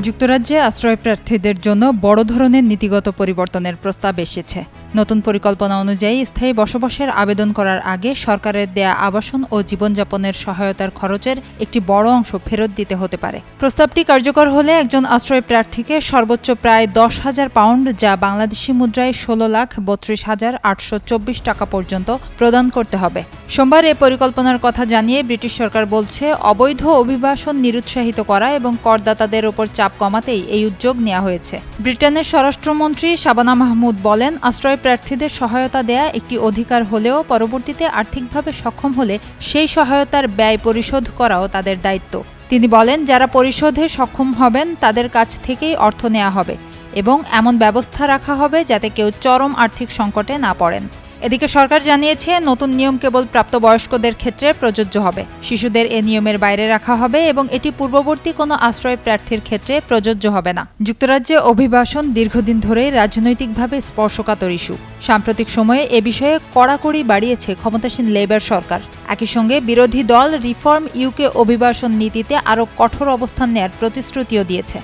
যুক্তরাজ্যে আশ্রয় প্রার্থীদের জন্য বড় ধরনের নীতিগত পরিবর্তনের প্রস্তাব এসেছে। নতুন পরিকল্পনা অনুযায়ী স্থায়ী বসবাসের আবেদন করার আগে সরকারের দেয়া আবাসন ও জীবনযাপনের সহায়তার খরচের একটি বড় অংশ ফেরত দিতে হতে পারে। প্রস্তাবটি কার্যকর হলে একজন আশ্রয় প্রার্থীকে সর্বোচ্চ প্রায় 10,000 পাউন্ড, যা বাংলাদেশি মুদ্রায় 16,32,824 টাকা পর্যন্ত প্রদান করতে হবে। সোমবার এ পরিকল্পনার কথা জানিয়ে ব্রিটিশ সরকার বলছে, অবৈধ অভিবাসন নিরুৎসাহিত করা এবং করদাতাদের ওপর চাপ কমাতেই এই উদ্যোগ নেওয়া হয়েছে। ব্রিটেনের স্বরাষ্ট্রমন্ত্রী শাবানা মাহমুদ বলেন, আশ্রয় প্রার্থীদের সহায়তা দেয়া একটি অধিকার হলেও পরবর্তীতে আর্থিকভাবে সক্ষম হলে সেই সহায়তার ব্যয় পরিশোধ করাও তাদের দায়িত্ব। তিনি বলেন, যারা পরিশোধে সক্ষম হবেন তাদের কাছ থেকেই অর্থ নেওয়া হবে এবং এমন ব্যবস্থা রাখা হবে যাতে কেউ চরম আর্থিক সংকটে না পড়েন। এদিকে সরকার জানিয়েছে, নতুন নিয়ম কেবল প্রাপ্তবয়স্কদের ক্ষেত্রে প্রযোজ্য হবে। শিশুদের এ নিয়মের বাইরে রাখা হবে এবং এটি পূর্ববর্তী কোনো আশ্রয় প্রার্থীর ক্ষেত্রে প্রযোজ্য হবে না। যুক্তরাজ্যে অভিবাসন দীর্ঘদিন ধরেই রাজনৈতিকভাবে স্পর্শকাতর ইস্যু। সাম্প্রতিক সময়ে এ বিষয়ে কড়াকড়ি বাড়িয়েছে ক্ষমতাসীন লেবার সরকার। একই সঙ্গে বিরোধী দল রিফর্ম ইউকে অভিবাসন নীতিতে আরও কঠোর অবস্থান নেয়ার প্রতিশ্রুতিও দিয়েছে।